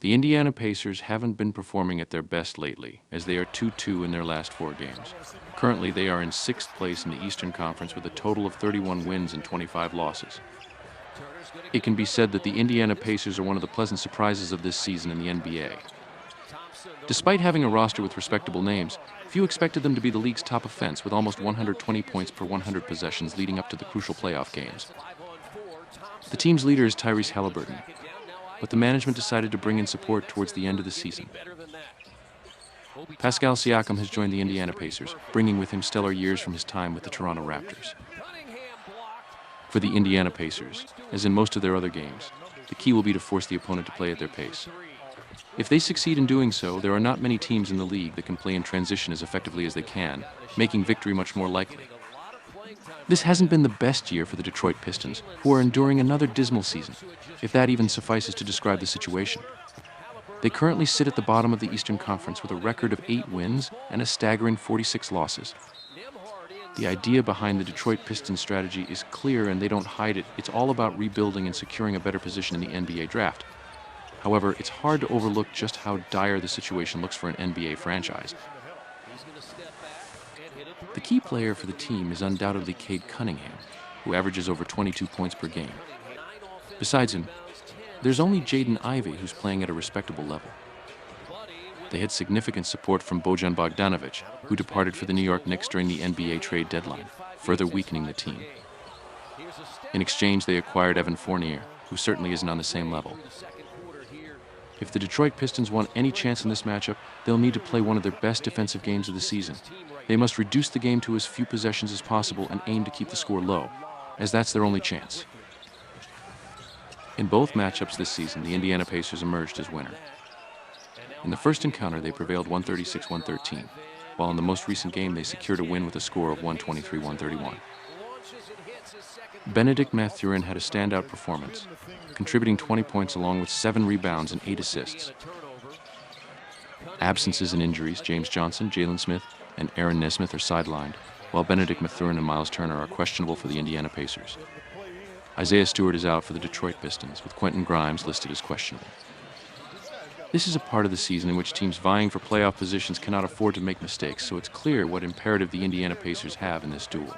The Indiana Pacers haven't been performing at their best lately, as they are 2-2 in their last 4 games. Currently, they are in 6th place in the Eastern Conference with a total of 31 wins and 25 losses. It can be said that the Indiana Pacers are one of the pleasant surprises of this season in the NBA. Despite having a roster with respectable names, few expected them to be the league's top offense with almost 120 points per 100 possessions leading up to the crucial playoff games. The team's leader is Tyrese Halliburton, but the management decided to bring in support towards the end of the season. Pascal Siakam has joined the Indiana Pacers, bringing with him stellar years from his time with the Toronto Raptors. For the Indiana Pacers, as in most of their other games, the key will be to force the opponent to play at their pace. If they succeed in doing so, there are not many teams in the league that can play in transition as effectively as they can, making victory much more likely. This hasn't been the best year for the Detroit Pistons, who are enduring another dismal season, if that even suffices to describe the situation. They currently sit at the bottom of the Eastern Conference with a record of 8 wins and a staggering 46 losses. The idea behind the Detroit Pistons strategy is clear and they don't hide it. It's all about rebuilding and securing a better position in the NBA draft. However, it's hard to overlook just how dire the situation looks for an NBA franchise. The key player for the team is undoubtedly Cade Cunningham, who averages over 22 points per game. Besides him, there's only Jaden Ivey who's playing at a respectable level. They had significant support from Bojan Bogdanovic, who departed for the New York Knicks during the NBA trade deadline, further weakening the team. In exchange, they acquired Evan Fournier, who certainly isn't on the same level. If the Detroit Pistons want any chance in this matchup, they'll need to play one of their best defensive games of the season. They must reduce the game to as few possessions as possible and aim to keep the score low, as that's their only chance. In both matchups this season, the Indiana Pacers emerged as winner. In the first encounter, they prevailed 136-113, while in the most recent game, they secured a win with a score of 123-131. Benedict Mathurin had a standout performance, contributing 20 points along with 7 rebounds and 8 assists. Absences and injuries, James Johnson, Jalen Smith, and Aaron Nesmith are sidelined, while Benedict Mathurin and Miles Turner are questionable for the Indiana Pacers. Isaiah Stewart is out for the Detroit Pistons, with Quentin Grimes listed as questionable. This is a part of the season in which teams vying for playoff positions cannot afford to make mistakes, so it's clear what imperative the Indiana Pacers have in this duel.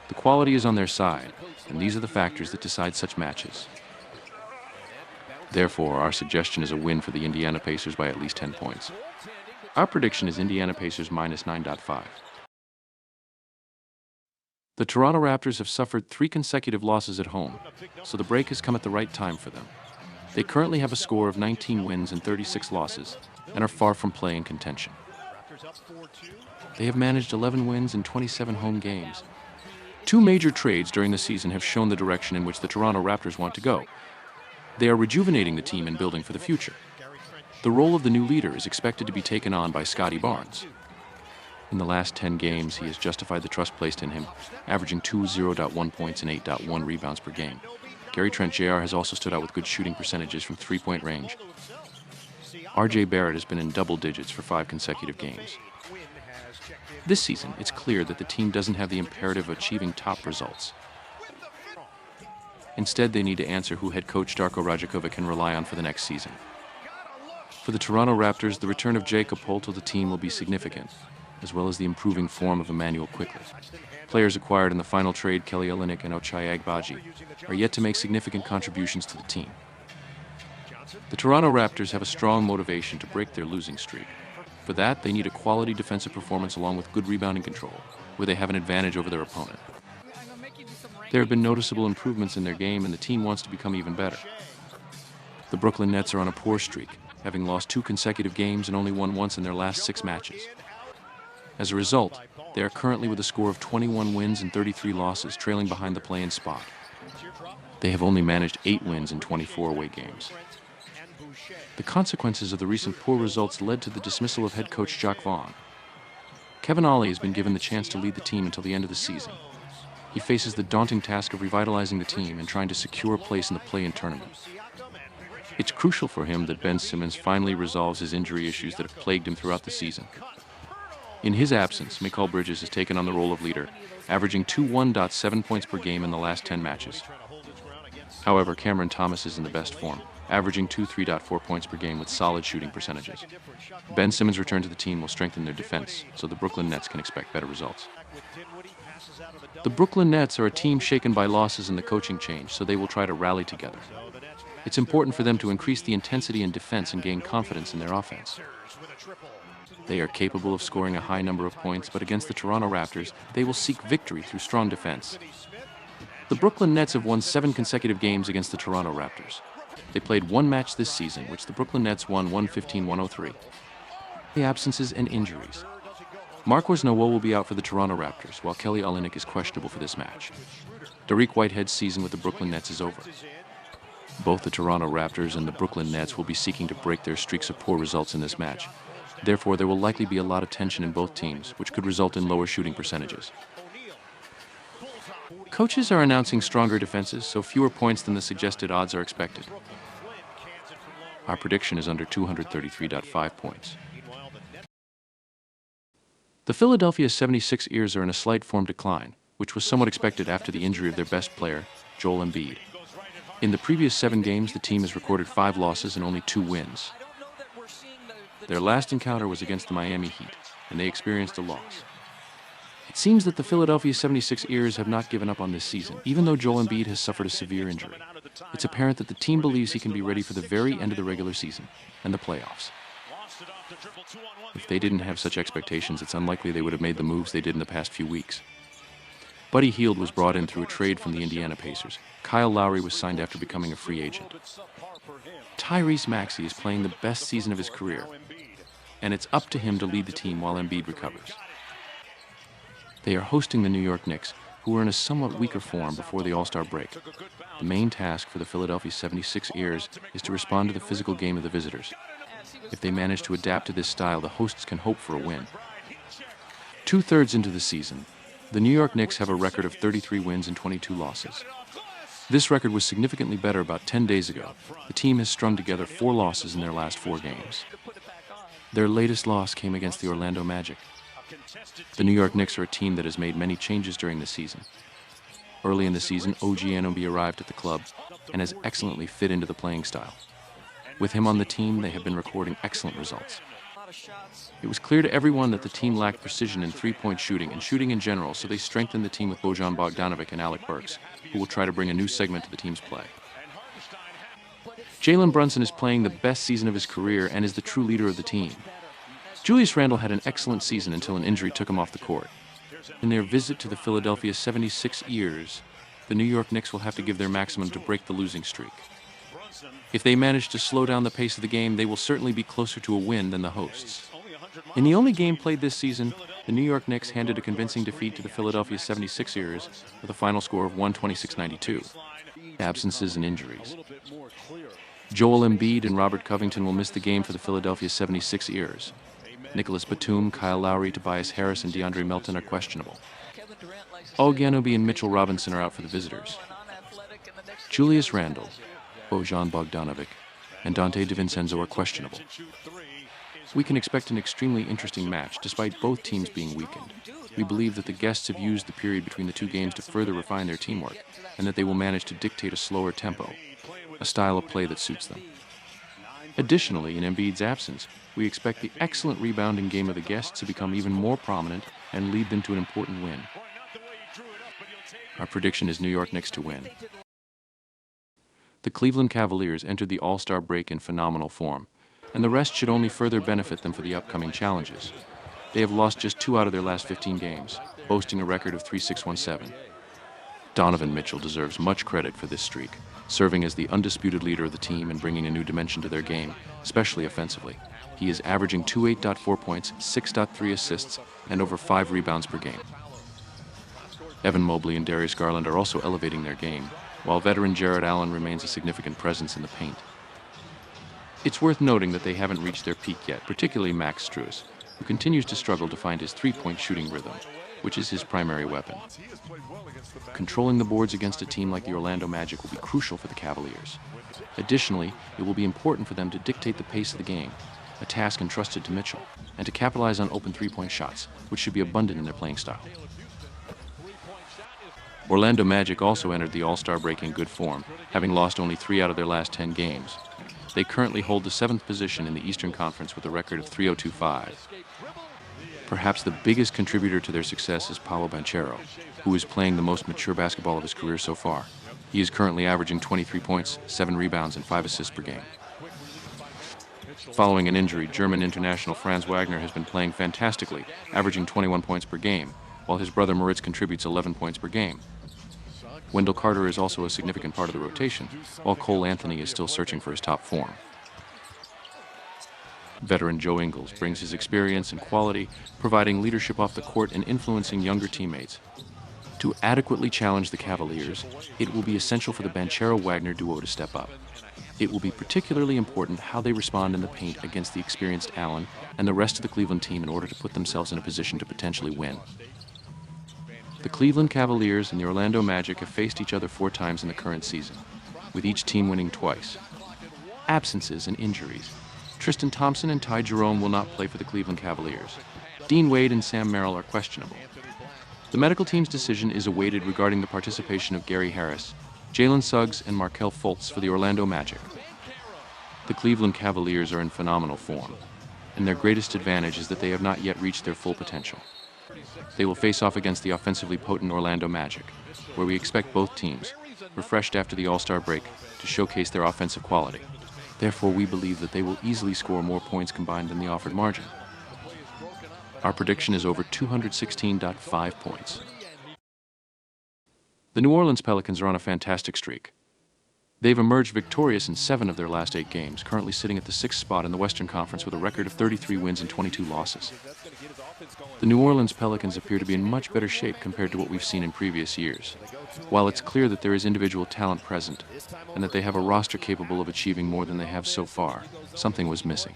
The quality is on their side, and these are the factors that decide such matches. Therefore, our suggestion is a win for the Indiana Pacers by at least 10 points. Our prediction is Indiana Pacers minus 9.5. The Toronto Raptors have suffered 3 consecutive losses at home, so the break has come at the right time for them. They currently have a score of 19 wins and 36 losses, and are far from play in contention. They have managed 11 wins in 27 home games. 2 major trades during the season have shown the direction in which the Toronto Raptors want to go. They are rejuvenating the team and building for the future. The role of the new leader is expected to be taken on by Scotty Barnes. In the last 10 games, he has justified the trust placed in him, averaging 0.1 points and 8.1 rebounds per game. Gary Trent Jr. has also stood out with good shooting percentages from 3-point range. R.J. Barrett has been in double digits for 5 consecutive games. This season, it's clear that the team doesn't have the imperative of achieving top results. Instead, they need to answer who head coach Darko Rajakovic can rely on for the next season. For the Toronto Raptors, the return of Jakob Poeltl to the team will be significant, as well as the improving form of Emmanuel Quickley. Players acquired in the final trade, Kelly Olynyk and Ochai Agbaji, are yet to make significant contributions to the team. The Toronto Raptors have a strong motivation to break their losing streak. For that, they need a quality defensive performance along with good rebounding control, where they have an advantage over their opponent. There have been noticeable improvements in their game, and the team wants to become even better. The Brooklyn Nets are on a poor streak, having lost 2 consecutive games and only won once in their last 6 matches. As a result, they are currently with a score of 21 wins and 33 losses, trailing behind the play-in spot. They have only managed 8 wins in 24 away games. The consequences of the recent poor results led to the dismissal of head coach Jacques Vaughn. Kevin Ollie has been given the chance to lead the team until the end of the season. He faces the daunting task of revitalizing the team and trying to secure a place in the play-in tournament. It's crucial for him that Ben Simmons finally resolves his injury issues that have plagued him throughout the season. In his absence, Mikal Bridges has taken on the role of leader, averaging 21.7 points per game in the last 10 matches. However, Cameron Thomas is in the best form, averaging 3.4 points per game with solid shooting percentages. Ben Simmons' return to the team will strengthen their defense, so the Brooklyn Nets can expect better results. The Brooklyn Nets are a team shaken by losses in the coaching change, so they will try to rally together. It's important for them to increase the intensity in defense and gain confidence in their offense. They are capable of scoring a high number of points, but against the Toronto Raptors, they will seek victory through strong defense. The Brooklyn Nets have won 7 consecutive games against the Toronto Raptors. They played one match this season, which the Brooklyn Nets won 115-103. The absences and injuries. Marquise Noel will be out for the Toronto Raptors, while Kelly Olynyk is questionable for this match. Dariq Whitehead's season with the Brooklyn Nets is over. Both the Toronto Raptors and the Brooklyn Nets will be seeking to break their streaks of poor results in this match. Therefore, there will likely be a lot of tension in both teams, which could result in lower shooting percentages. Coaches are announcing stronger defenses, so fewer points than the suggested odds are expected. Our prediction is under 233.5 points. The Philadelphia 76ers are in a slight form decline, which was somewhat expected after the injury of their best player, Joel Embiid. In the previous 7 games, the team has recorded 5 losses and only 2 wins. Their last encounter was against the Miami Heat, and they experienced a loss. It seems that the Philadelphia 76ers have not given up on this season, even though Joel Embiid has suffered a severe injury. It's apparent that the team believes he can be ready for the very end of the regular season and the playoffs. If they didn't have such expectations, it's unlikely they would have made the moves they did in the past few weeks. Buddy Hield was brought in through a trade from the Indiana Pacers. Kyle Lowry was signed after becoming a free agent. Tyrese Maxey is playing the best season of his career, and it's up to him to lead the team while Embiid recovers. They are hosting the New York Knicks, who are in a somewhat weaker form before the All-Star break. The main task for the Philadelphia 76ers is to respond to the physical game of the visitors. If they manage to adapt to this style, the hosts can hope for a win. 2/3 into the season, the New York Knicks have a record of 33 wins and 22 losses. This record was significantly better about 10 days ago. The team has strung together 4 losses in their last 4 games. Their latest loss came against the Orlando Magic. The New York Knicks are a team that has made many changes during the season. Early in the season, OG Anunoby arrived at the club and has excellently fit into the playing style. With him on the team, they have been recording excellent results. It was clear to everyone that the team lacked precision in three-point shooting and shooting in general, so they strengthened the team with Bojan Bogdanovic and Alec Burks, who will try to bring a new segment to the team's play. Jalen Brunson is playing the best season of his career and is the true leader of the team. Julius Randle had an excellent season until an injury took him off the court. In their visit to the Philadelphia 76ers, the New York Knicks will have to give their maximum to break the losing streak. If they manage to slow down the pace of the game, they will certainly be closer to a win than the hosts. In the only game played this season, the New York Knicks handed a convincing defeat to the Philadelphia 76ers with a final score of 126-92. Absences and injuries. Joel Embiid and Robert Covington will miss the game for the Philadelphia 76ers. Nicholas Batum, Kyle Lowry, Tobias Harris, and DeAndre Melton are questionable. Og Anunoby and Mitchell Robinson are out for the visitors. Julius Randle, Bojan Bogdanovic, and Dante DiVincenzo are questionable. We can expect an extremely interesting match, despite both teams being weakened. We believe that the guests have used the period between the 2 games to further refine their teamwork, and that they will manage to dictate a slower tempo, a style of play that suits them. Additionally, in Embiid's absence, we expect the excellent rebounding game of the guests to become even more prominent and lead them to an important win. Our prediction is New York Knicks to win. The Cleveland Cavaliers entered the All-Star break in phenomenal form, and the rest should only further benefit them for the upcoming challenges. They have lost just 2 out of their last 15 games, boasting a record of 3-6-1-7. Donovan Mitchell deserves much credit for this streak, serving as the undisputed leader of the team and bringing a new dimension to their game, especially offensively. He is averaging 28.4 points, 6.3 assists, and over 5 rebounds per game. Evan Mobley and Darius Garland are also elevating their game, while veteran Jarrett Allen remains a significant presence in the paint. It's worth noting that they haven't reached their peak yet, particularly Max Strus, who continues to struggle to find his three-point shooting rhythm, which is his primary weapon. Controlling the boards against a team like the Orlando Magic will be crucial for the Cavaliers. Additionally, it will be important for them to dictate the pace of the game, a task entrusted to Mitchell, and to capitalize on open three-point shots, which should be abundant in their playing style. Orlando Magic also entered the All-Star break in good form, having lost only 3 out of their last 10 games. They currently hold the 7th position in the Eastern Conference with a record of 3-0-2-5. Perhaps the biggest contributor to their success is Paolo Banchero, who is playing the most mature basketball of his career so far. He is currently averaging 23 points, 7 rebounds, and 5 assists per game. Following an injury, German international Franz Wagner has been playing fantastically, averaging 21 points per game, while his brother Moritz contributes 11 points per game. Wendell Carter is also a significant part of the rotation, while Cole Anthony is still searching for his top form. Veteran Joe Ingles brings his experience and quality, providing leadership off the court and influencing younger teammates. To adequately challenge the Cavaliers, it will be essential for the Banchero-Wagner duo to step up. It will be particularly important how they respond in the paint against the experienced Allen and the rest of the Cleveland team in order to put themselves in a position to potentially win. The Cleveland Cavaliers and the Orlando Magic have faced each other 4 times in the current season, with each team winning twice. Absences and injuries. Tristan Thompson and Ty Jerome will not play for the Cleveland Cavaliers. Dean Wade and Sam Merrill are questionable. The medical team's decision is awaited regarding the participation of Gary Harris, Jalen Suggs, and Markelle Fultz for the Orlando Magic. The Cleveland Cavaliers are in phenomenal form, and their greatest advantage is that they have not yet reached their full potential. They will face off against the offensively potent Orlando Magic, where we expect both teams, refreshed after the All-Star break, to showcase their offensive quality. Therefore, we believe that they will easily score more points combined than the offered margin. Our prediction is over 216.5 points. The New Orleans Pelicans are on a fantastic streak. They've emerged victorious in 7 of their last 8 games, currently sitting at the 6th spot in the Western Conference with a record of 33 wins and 22 losses. The New Orleans Pelicans appear to be in much better shape compared to what we've seen in previous years. While it's clear that there is individual talent present and that they have a roster capable of achieving more than they have so far, something was missing.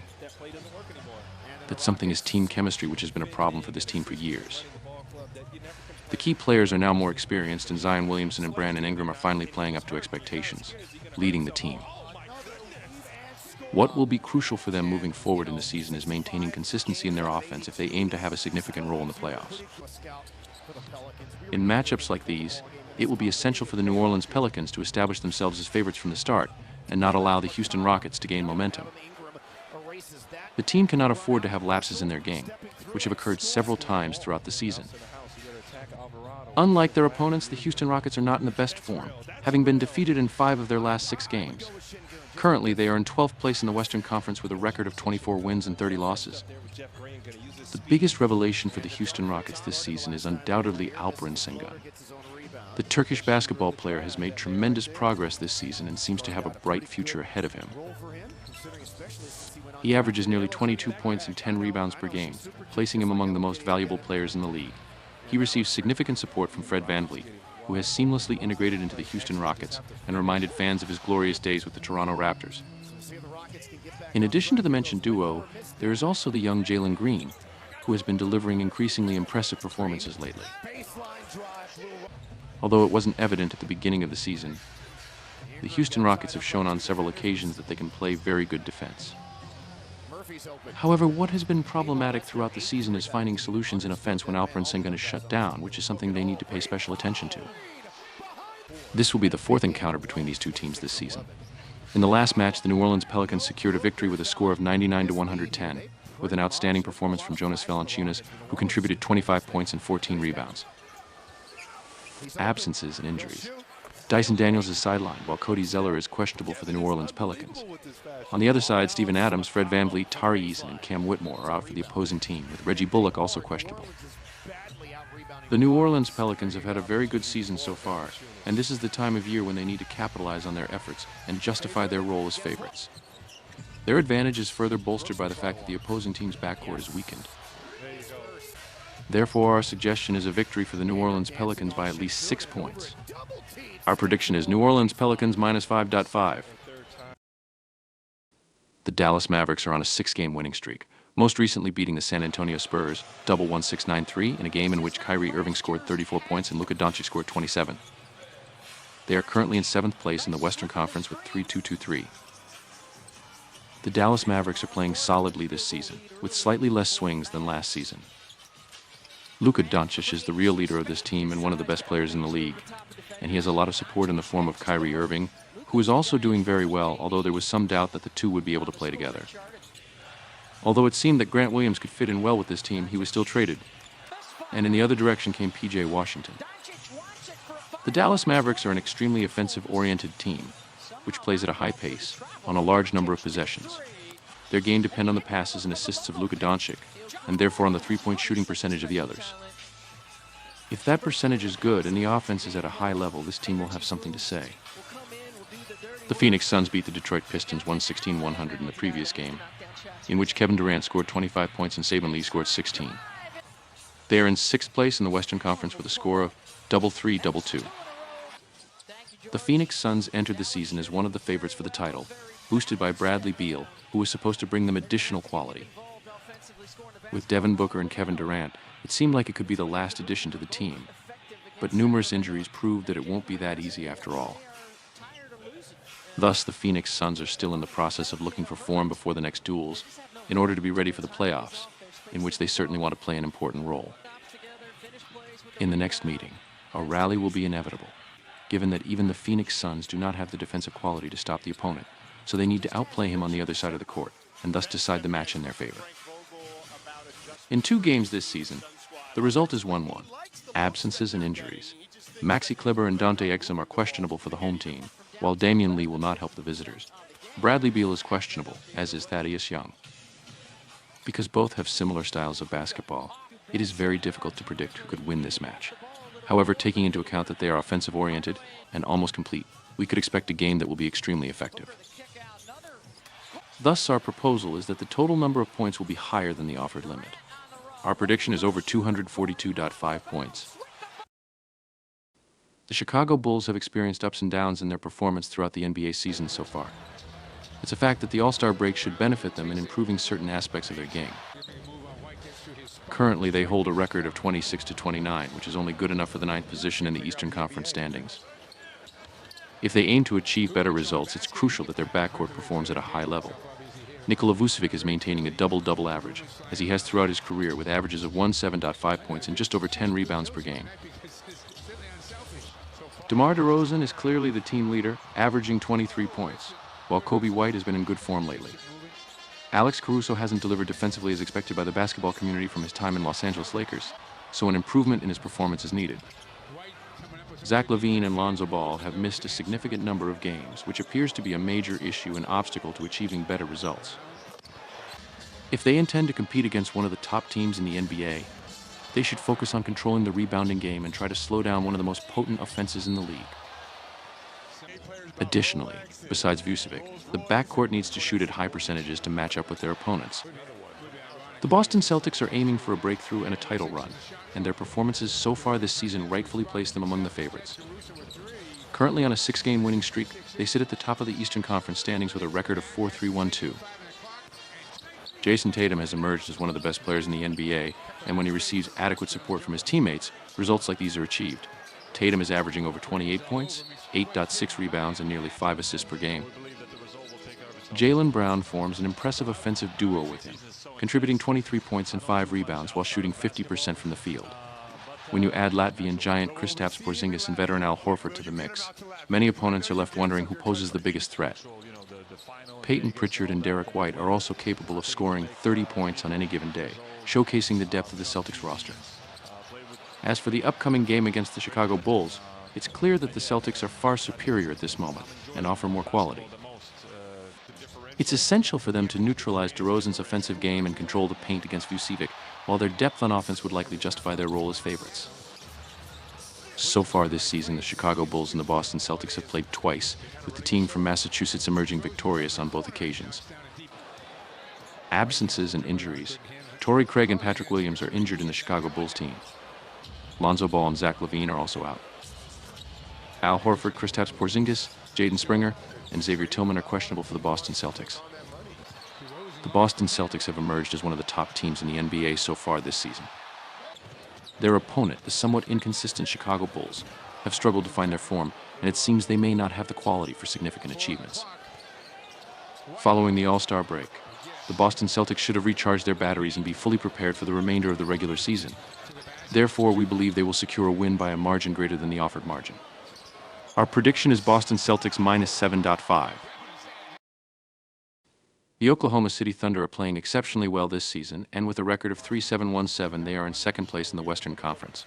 That something is team chemistry, which has been a problem for this team for years. The key players are now more experienced, and Zion Williamson and Brandon Ingram are finally playing up to expectations, leading the team. What will be crucial for them moving forward in the season is maintaining consistency in their offense if they aim to have a significant role in the playoffs. In matchups like these, it will be essential for the New Orleans Pelicans to establish themselves as favorites from the start and not allow the Houston Rockets to gain momentum. The team cannot afford to have lapses in their game, which have occurred several times throughout the season. Unlike their opponents, the Houston Rockets are not in the best form, having been defeated in 5 of their last 6 games. Currently, they are in 12th place in the Western Conference with a record of 24 wins and 30 losses. The biggest revelation for the Houston Rockets this season is undoubtedly Alperen Sengun. The Turkish basketball player has made tremendous progress this season and seems to have a bright future ahead of him. He averages nearly 22 points and 10 rebounds per game, placing him among the most valuable players in the league. He receives significant support from Fred VanVleet, who has seamlessly integrated into the Houston Rockets and reminded fans of his glorious days with the Toronto Raptors. In addition to the mentioned duo, there is also the young Jalen Green, who has been delivering increasingly impressive performances lately. Although it wasn't evident at the beginning of the season, the Houston Rockets have shown on several occasions that they can play very good defense. However, what has been problematic throughout the season is finding solutions in offense when Alperen Sengun is shut down, which is something they need to pay special attention to. This will be the 4th encounter between these 2 teams this season. In the last match, the New Orleans Pelicans secured a victory with a score of 99-110, with an outstanding performance from Jonas Valanciunas, who contributed 25 points and 14 rebounds. Absences and injuries. Dyson Daniels is sidelined, while Cody Zeller is questionable for the New Orleans Pelicans. On the other side, Steven Adams, Fred VanVleet, Tari Eason, and Cam Whitmore are out for the opposing team, with Reggie Bullock also questionable. The New Orleans Pelicans have had a very good season so far, and this is the time of year when they need to capitalize on their efforts and justify their role as favorites. Their advantage is further bolstered by the fact that the opposing team's backcourt is weakened. Therefore, our suggestion is a victory for the New Orleans Pelicans by at least 6 points. Our prediction is New Orleans Pelicans minus 5.5. The Dallas Mavericks are on a 6-game winning streak, most recently beating the San Antonio Spurs, double 16-9-3, in a game in which Kyrie Irving scored 34 points and Luka Doncic scored 27. They are currently in 7th place in the Western Conference with 3-2-2-3. The Dallas Mavericks are playing solidly this season, with slightly less swings than last season. Luka Doncic is the real leader of this team and one of the best players in the league, and he has a lot of support in the form of Kyrie Irving, who is also doing very well, although there was some doubt that the two would be able to play together. Although it seemed that Grant Williams could fit in well with this team, he was still traded, and in the other direction came P.J. Washington. The Dallas Mavericks are an extremely offensive-oriented team, which plays at a high pace, on a large number of possessions. Their game depends on the passes and assists of Luka Doncic, and therefore on the three-point shooting percentage of the others. If that percentage is good and the offense is at a high level, this team will have something to say. The Phoenix Suns beat the Detroit Pistons 116-100 in the previous game, in which Kevin Durant scored 25 points and Saban Lee scored 16. They are in 6th place in the Western Conference with a score of 3-2. The Phoenix Suns entered the season as one of the favorites for the title, boosted by Bradley Beal, who was supposed to bring them additional quality. With Devin Booker and Kevin Durant, it seemed like it could be the last addition to the team, but numerous injuries proved that it won't be that easy after all. Thus, the Phoenix Suns are still in the process of looking for form before the next duels in order to be ready for the playoffs, in which they certainly want to play an important role. In the next meeting, a rally will be inevitable, given that even the Phoenix Suns do not have the defensive quality to stop the opponent, so they need to outplay him on the other side of the court, and thus decide the match in their favor. In 2 games this season, the result is 1-1. Absences and injuries. Maxi Kleber and Dante Exum are questionable for the home team, while Damian Lee will not help the visitors. Bradley Beal is questionable, as is Thaddeus Young. Because both have similar styles of basketball, it is very difficult to predict who could win this match. However, taking into account that they are offensive-oriented and almost complete, we could expect a game that will be extremely effective. Thus, our proposal is that the total number of points will be higher than the offered limit. Our prediction is over 242.5 points. The Chicago Bulls have experienced ups and downs in their performance throughout the NBA season so far. It's a fact that the All-Star break should benefit them in improving certain aspects of their game. Currently, they hold a record of 26-29, which is only good enough for the 9th position in the Eastern Conference standings. If they aim to achieve better results, it's crucial that their backcourt performs at a high level. Nikola Vucevic is maintaining a double-double average, as he has throughout his career, with averages of 17.5 points and just over 10 rebounds per game. DeMar DeRozan is clearly the team leader, averaging 23 points, while Kobe White has been in good form lately. Alex Caruso hasn't delivered defensively as expected by the basketball community from his time in Los Angeles Lakers, so an improvement in his performance is needed. Zach LaVine and Lonzo Ball have missed a significant number of games, which appears to be a major issue and obstacle to achieving better results. If they intend to compete against one of the top teams in the NBA, they should focus on controlling the rebounding game and try to slow down one of the most potent offenses in the league. Additionally, besides Vucevic, the backcourt needs to shoot at high percentages to match up with their opponents. The Boston Celtics are aiming for a breakthrough and a title run, and their performances so far this season rightfully place them among the favorites. Currently on a 6-game winning streak, they sit at the top of the Eastern Conference standings with a record of 4-3-1-2. Jason Tatum has emerged as one of the best players in the NBA, and when he receives adequate support from his teammates, results like these are achieved. Tatum is averaging over 28 points, 8.6 rebounds, and nearly 5 assists per game. Jaylen Brown forms an impressive offensive duo with him, contributing 23 points and 5 rebounds while shooting 50% from the field. When you add Latvian giant Kristaps Porzingis and veteran Al Horford to the mix, many opponents are left wondering who poses the biggest threat. Peyton Pritchard and Derek White are also capable of scoring 30 points on any given day, showcasing the depth of the Celtics roster. As for the upcoming game against the Chicago Bulls, it's clear that the Celtics are far superior at this moment and offer more quality. It's essential for them to neutralize DeRozan's offensive game and control the paint against Vucevic, while their depth on offense would likely justify their role as favorites. So far this season, the Chicago Bulls and the Boston Celtics have played twice, with the team from Massachusetts emerging victorious on both occasions. Absences and injuries. Torrey Craig and Patrick Williams are injured in the Chicago Bulls team. Lonzo Ball and Zach LaVine are also out. Al Horford, Kristaps Porzingis, Jaden Springer, and Xavier Tillman are questionable for the Boston Celtics. The Boston Celtics have emerged as one of the top teams in the NBA so far this season. Their opponent, the somewhat inconsistent Chicago Bulls, have struggled to find their form, and it seems they may not have the quality for significant achievements. Following the All-Star break, the Boston Celtics should have recharged their batteries and be fully prepared for the remainder of the regular season. Therefore, we believe they will secure a win by a margin greater than the offered margin. Our prediction is Boston Celtics minus 7.5. The Oklahoma City Thunder are playing exceptionally well this season, and with a record of 3-7-1-7, they are in second place in the Western Conference.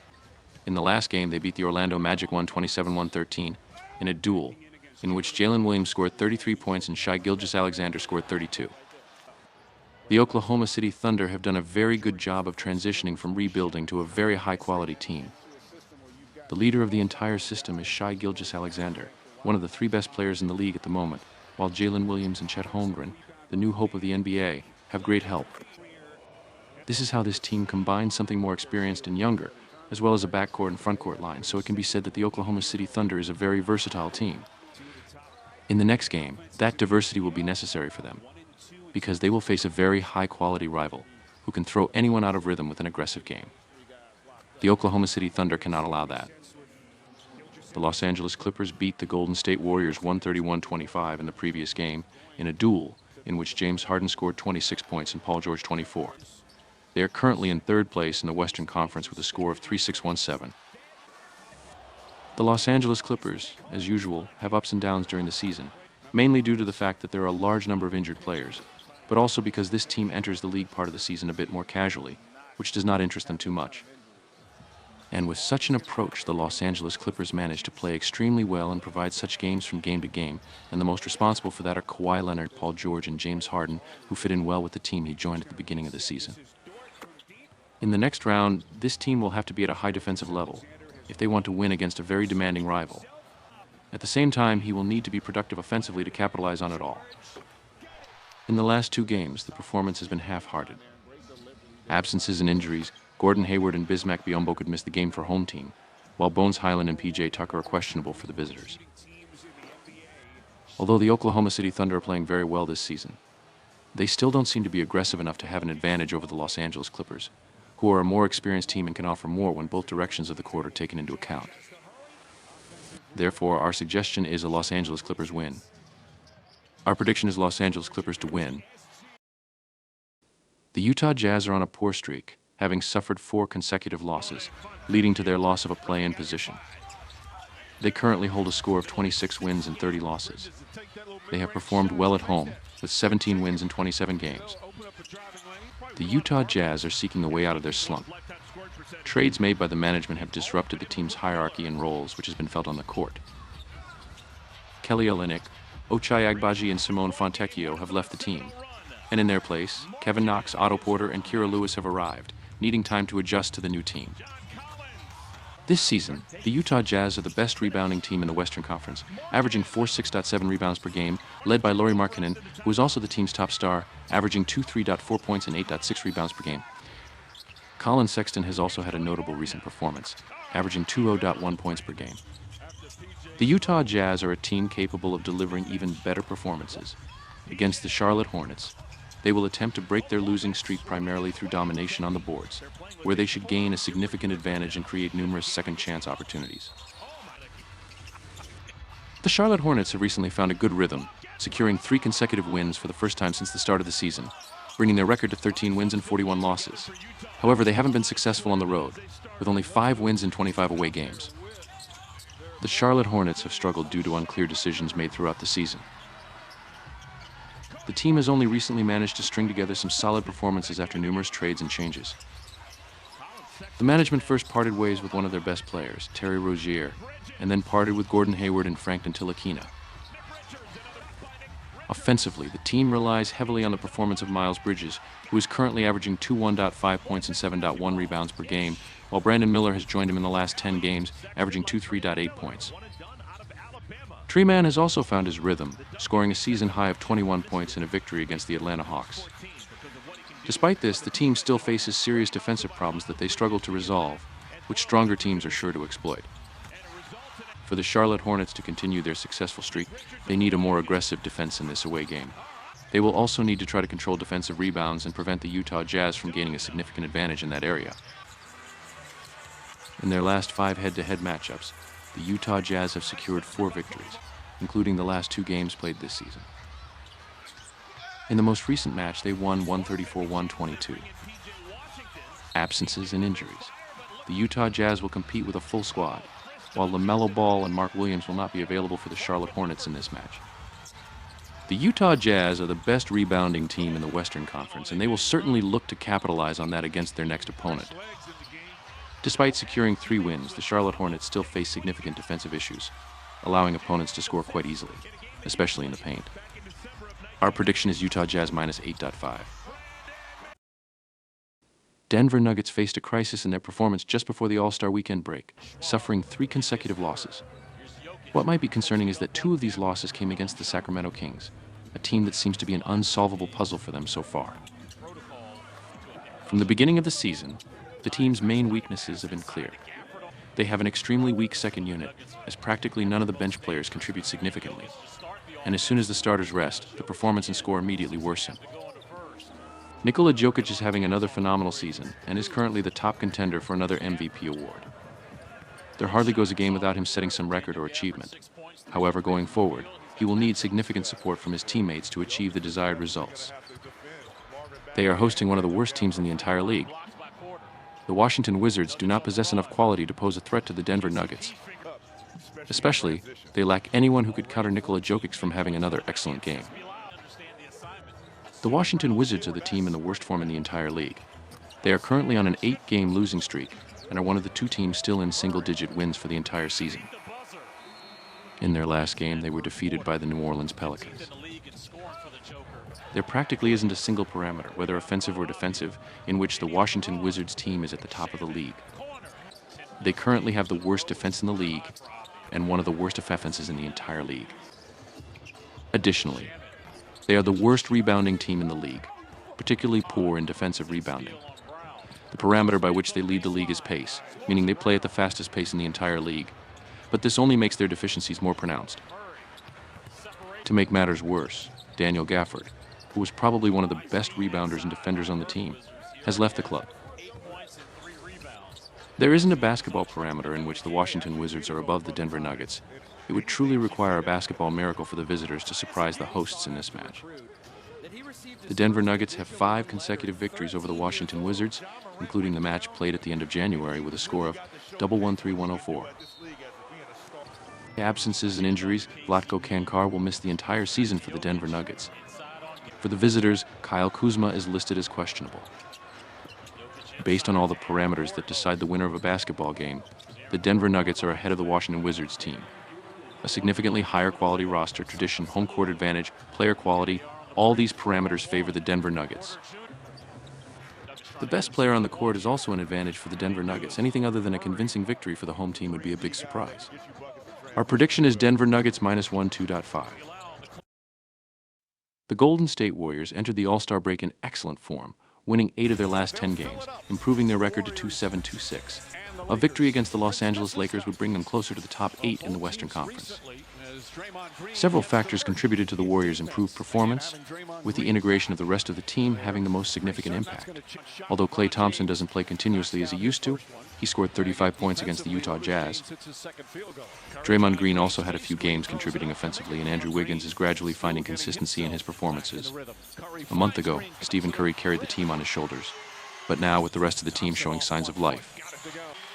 In the last game, they beat the Orlando Magic 127-113 in a duel in which Jalen Williams scored 33 points and Shai Gilgeous-Alexander scored 32. The Oklahoma City Thunder have done a very good job of transitioning from rebuilding to a very high-quality team. The leader of the entire system is Shai Gilgeous-Alexander, one of the three best players in the league at the moment, while Jalen Williams and Chet Holmgren, the new hope of the NBA, have great help. This is how this team combines something more experienced and younger, as well as a backcourt and frontcourt line, so it can be said that the Oklahoma City Thunder is a very versatile team. In the next game, that diversity will be necessary for them, because they will face a very high-quality rival who can throw anyone out of rhythm with an aggressive game. The Oklahoma City Thunder cannot allow that. The Los Angeles Clippers beat the Golden State Warriors 131-25 in the previous game in a duel in which James Harden scored 26 points and Paul George 24. They are currently in third place in the Western Conference with a score of 3-6-1-7. The Los Angeles Clippers, as usual, have ups and downs during the season, mainly due to the fact that there are a large number of injured players, but also because this team enters the league part of the season a bit more casually, which does not interest them too much. And with such an approach, the Los Angeles Clippers manage to play extremely well and provide such games from game to game, and the most responsible for that are Kawhi Leonard, Paul George, and James Harden, who fit in well with the team he joined at the beginning of the season. In the next round, this team will have to be at a high defensive level if they want to win against a very demanding rival. At the same time, he will need to be productive offensively to capitalize on it all. In the last two games, the performance has been half-hearted. Absences and injuries, Gordon Hayward and Bismack Biyombo could miss the game for home team, while Bones Highland and PJ Tucker are questionable for the visitors. Although the Oklahoma City Thunder are playing very well this season, they still don't seem to be aggressive enough to have an advantage over the Los Angeles Clippers, who are a more experienced team and can offer more when both directions of the court are taken into account. Therefore, our suggestion is a Los Angeles Clippers win. Our prediction is Los Angeles Clippers to win. The Utah Jazz are on a poor streak, having suffered 4 consecutive losses, leading to their loss of a play-in position. They currently hold a score of 26 wins and 30 losses. They have performed well at home, with 17 wins in 27 games. The Utah Jazz are seeking a way out of their slump. Trades made by the management have disrupted the team's hierarchy and roles, which has been felt on the court. Kelly Olynyk, Ochai Agbaji, and Simone Fontecchio have left the team, and in their place, Kevin Knox, Otto Porter, and Kira Lewis have arrived, needing time to adjust to the new team. This season, the Utah Jazz are the best rebounding team in the Western Conference, averaging 6.7 rebounds per game, led by Lauri Markkanen, who is also the team's top star, averaging 3.4 points and 8.6 rebounds per game. Colin Sexton has also had a notable recent performance, averaging 20.1 points per game. The Utah Jazz are a team capable of delivering even better performances. Against the Charlotte Hornets, they will attempt to break their losing streak primarily through domination on the boards, where they should gain a significant advantage and create numerous second-chance opportunities. The Charlotte Hornets have recently found a good rhythm, securing 3 consecutive wins for the first time since the start of the season, bringing their record to 13 wins and 41 losses. However, they haven't been successful on the road, with only 5 wins in 25 away games. The Charlotte Hornets have struggled due to unclear decisions made throughout the season. The team has only recently managed to string together some solid performances after numerous trades and changes. The management first parted ways with one of their best players, Terry Rozier, and then parted with Gordon Hayward and Frank Ntilikina. Offensively, the team relies heavily on the performance of Miles Bridges, who is currently averaging 21.5 points and 7.1 rebounds per game, while Brandon Miller has joined him in the last 10 games, averaging 23.8 points. Trey Mann has also found his rhythm, scoring a season high of 21 points in a victory against the Atlanta Hawks. Despite this, the team still faces serious defensive problems that they struggle to resolve, which stronger teams are sure to exploit. For the Charlotte Hornets to continue their successful streak, they need a more aggressive defense in this away game. They will also need to try to control defensive rebounds and prevent the Utah Jazz from gaining a significant advantage in that area. In their last 5 head-to-head matchups, the Utah Jazz have secured 4 victories, including the last 2 games played this season. In the most recent match, they won 134-122. Absences and injuries. the Utah Jazz will compete with a full squad, while LaMelo Ball and Mark Williams will not be available for the Charlotte Hornets in this match. The Utah Jazz are the best rebounding team in the Western Conference, and they will certainly look to capitalize on that against their next opponent. Despite securing 3 wins, the Charlotte Hornets still face significant defensive issues, allowing opponents to score quite easily, especially in the paint. Our prediction is Utah Jazz minus 8.5. Denver Nuggets faced a crisis in their performance just before the All-Star weekend break, suffering 3 consecutive losses. What might be concerning is that 2 of these losses came against the Sacramento Kings, a team that seems to be an unsolvable puzzle for them so far. From the beginning of the season, the team's main weaknesses have been clear. They have an extremely weak second unit, as practically none of the bench players contribute significantly. And as soon as the starters rest, the performance and score immediately worsen. Nikola Jokic is having another phenomenal season and is currently the top contender for another MVP award. There hardly goes a game without him setting some record or achievement. However, going forward, he will need significant support from his teammates to achieve the desired results. They are hosting one of the worst teams in the entire league. The Washington Wizards do not possess enough quality to pose a threat to the Denver Nuggets. Especially, they lack anyone who could counter Nikola Jokic from having another excellent game. The Washington Wizards are the team in the worst form in the entire league. They are currently on an 8-game losing streak and are one of the 2 teams still in single-digit wins for the entire season. In their last game, they were defeated by the New Orleans Pelicans. There practically isn't a single parameter, whether offensive or defensive, in which the Washington Wizards team is at the top of the league. They currently have the worst defense in the league and one of the worst offenses in the entire league. Additionally, they are the worst rebounding team in the league, particularly poor in defensive rebounding. The parameter by which they lead the league is pace, meaning they play at the fastest pace in the entire league, but this only makes their deficiencies more pronounced. To make matters worse, Daniel Gafford, who was probably one of the best rebounders and defenders on the team, has left the club. There isn't a basketball parameter in which the Washington Wizards are above the Denver Nuggets. It would truly require a basketball miracle for the visitors to surprise the hosts in this match. The Denver Nuggets have 5 consecutive victories over the Washington Wizards, including the match played at the end of January with a score of 113-104. Absences and injuries, Vlatko Cancar will miss the entire season for the Denver Nuggets. For the visitors, Kyle Kuzma is listed as questionable. Based on all the parameters that decide the winner of a basketball game, the Denver Nuggets are ahead of the Washington Wizards team. A significantly higher quality roster, tradition, home court advantage, player quality, all these parameters favor the Denver Nuggets. The best player on the court is also an advantage for the Denver Nuggets. Anything other than a convincing victory for the home team would be a big surprise. Our prediction is Denver Nuggets minus 1.2.5. The Golden State Warriors entered the All-Star break in excellent form, winning 8 of their last 10 games, improving their record to 2-7-2-6. A victory against the Los Angeles Lakers would bring them closer to the top 8 in the Western Conference. Several factors contributed to the Warriors' improved performance, with the integration of the rest of the team having the most significant impact. Although Klay Thompson doesn't play continuously as he used to, he scored 35 points against the Utah Jazz. Draymond Green also had a few games contributing offensively, and Andrew Wiggins is gradually finding consistency in his performances. A month ago, Stephen Curry carried the team on his shoulders, but now with the rest of the team showing signs of life,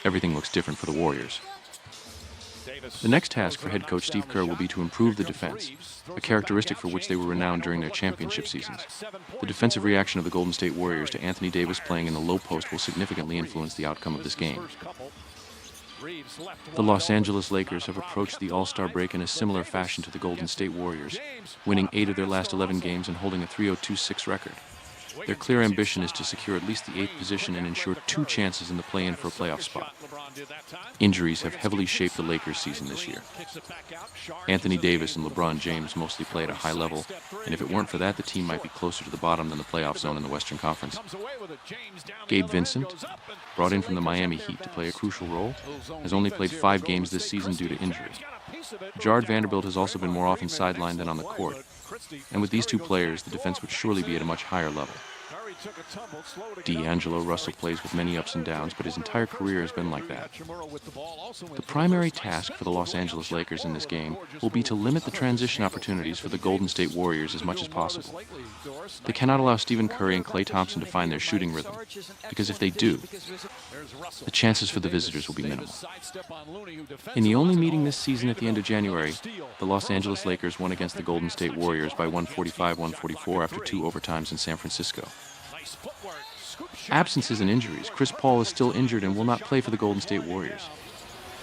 everything looks different for the Warriors. The next task for head coach Steve Kerr will be to improve the defense, a characteristic for which they were renowned during their championship seasons. The defensive reaction of the Golden State Warriors to Anthony Davis playing in the low post will significantly influence the outcome of this game. The Los Angeles Lakers have approached the All-Star break in a similar fashion to the Golden State Warriors, winning 8 of their last 11 games and holding a 3-0-2-6 record. Their clear ambition is to secure at least the 8th position and ensure 2 chances in the play-in for a playoff spot. Injuries have heavily shaped the Lakers' season this year. Anthony Davis and LeBron James mostly play at a high level, and if it weren't for that, the team might be closer to the bottom than the playoff zone in the Western Conference. Gabe Vincent, brought in from the Miami Heat to play a crucial role, has only played 5 games this season due to injury. Jared Vanderbilt has also been more often sidelined than on the court, and with these 2 players, the defense would surely be at a much higher level. D'Angelo Russell plays with many ups and downs, but his entire career has been like that. The primary task for the Los Angeles Lakers in this game will be to limit the transition opportunities for the Golden State Warriors as much as possible. They cannot allow Stephen Curry and Klay Thompson to find their shooting rhythm, because if they do, the chances for the visitors will be minimal. In the only meeting this season at the end of January, the Los Angeles Lakers won against the Golden State Warriors by 145-144 after 2 overtimes in San Francisco. Absences and injuries. Chris Paul is still injured and will not play for the Golden State Warriors.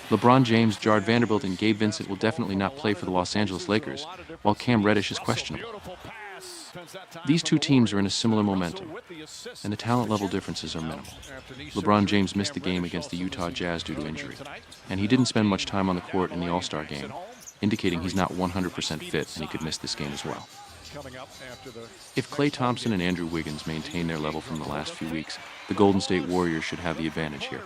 LeBron James, Jared Vanderbilt, and Gabe Vincent will definitely not play for the Los Angeles Lakers, while Cam Reddish is questionable. These two teams are in a similar momentum, and the talent level differences are minimal. LeBron James missed the game against the Utah Jazz due to injury, and he didn't spend much time on the court in the All-Star game, indicating he's not 100% fit and he could miss this game as well. If Klay Thompson and Andrew Wiggins maintain their level from the last few weeks, the Golden State Warriors should have the advantage here.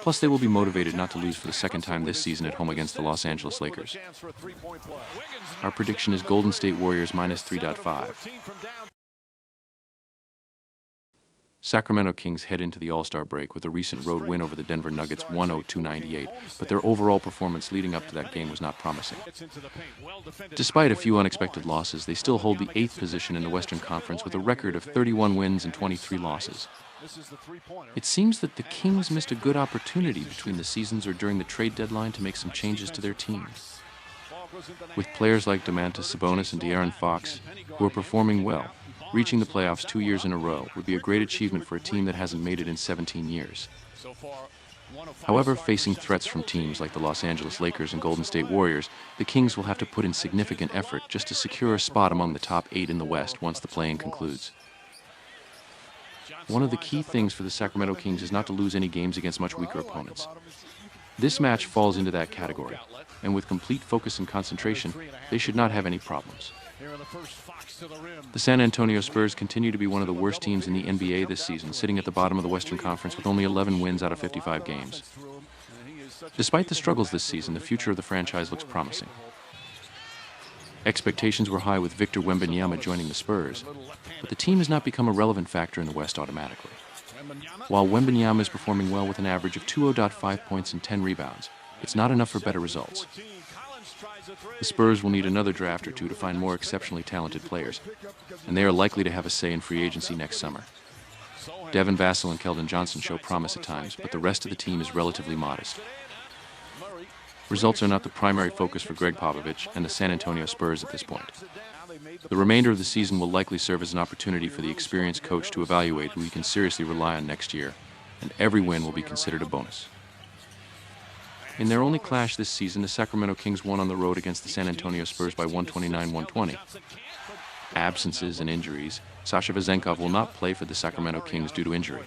Plus, they will be motivated not to lose for the second time this season at home against the Los Angeles Lakers. Our prediction is Golden State Warriors -3.5. Sacramento Kings head into the All-Star break with a recent road win over the Denver Nuggets 102-98, but their overall performance leading up to that game was not promising. Despite a few unexpected losses, they still hold the 8th position in the Western Conference with a record of 31 wins and 23 losses. It seems that the Kings missed a good opportunity between the seasons or during the trade deadline to make some changes to their team. With players like Domantas Sabonis and De'Aaron Fox, who are performing well, reaching the playoffs 2 years in a row would be a great achievement for a team that hasn't made it in 17 years. However, facing threats from teams like the Los Angeles Lakers and Golden State Warriors, the Kings will have to put in significant effort just to secure a spot among the top 8 in the West once the play-in concludes. One of the key things for the Sacramento Kings is not to lose any games against much weaker opponents. This match falls into that category, and with complete focus and concentration, they should not have any problems. The San Antonio Spurs continue to be one of the worst teams in the NBA this season, sitting at the bottom of the Western Conference with only 11 wins out of 55 games. Despite the struggles this season, the future of the franchise looks promising. Expectations were high with Victor Wembanyama joining the Spurs, but the team has not become a relevant factor in the West automatically. While Wembanyama is performing well with an average of 2.5 points and 10 rebounds, it's not enough for better results. The Spurs will need another draft or two to find more exceptionally talented players, and they are likely to have a say in free agency next summer. Devin Vassell and Keldon Johnson show promise at times, but the rest of the team is relatively modest. Results are not the primary focus for Greg Popovich and the San Antonio Spurs at this point. The remainder of the season will likely serve as an opportunity for the experienced coach to evaluate who he can seriously rely on next year, and every win will be considered a bonus. In their only clash this season, the Sacramento Kings won on the road against the San Antonio Spurs by 129-120. Absences and injuries. Sasha Vezenkov will not play for the Sacramento Kings due to injury.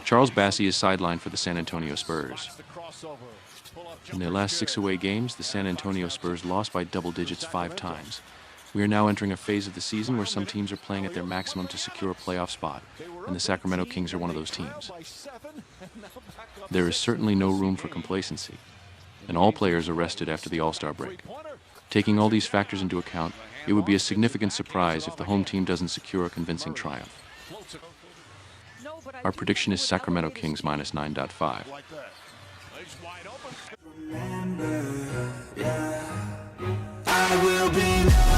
Charles Bassey is sidelined for the San Antonio Spurs. In their last 6 away games, the San Antonio Spurs lost by double digits 5 times. We are now entering a phase of the season where some teams are playing at their maximum to secure a playoff spot, and the Sacramento Kings are one of those teams. There is certainly no room for complacency, and all players are rested after the All-Star break. Taking all these factors into account, it would be a significant surprise if the home team doesn't secure a convincing triumph. Our prediction is Sacramento Kings -9.5. I will be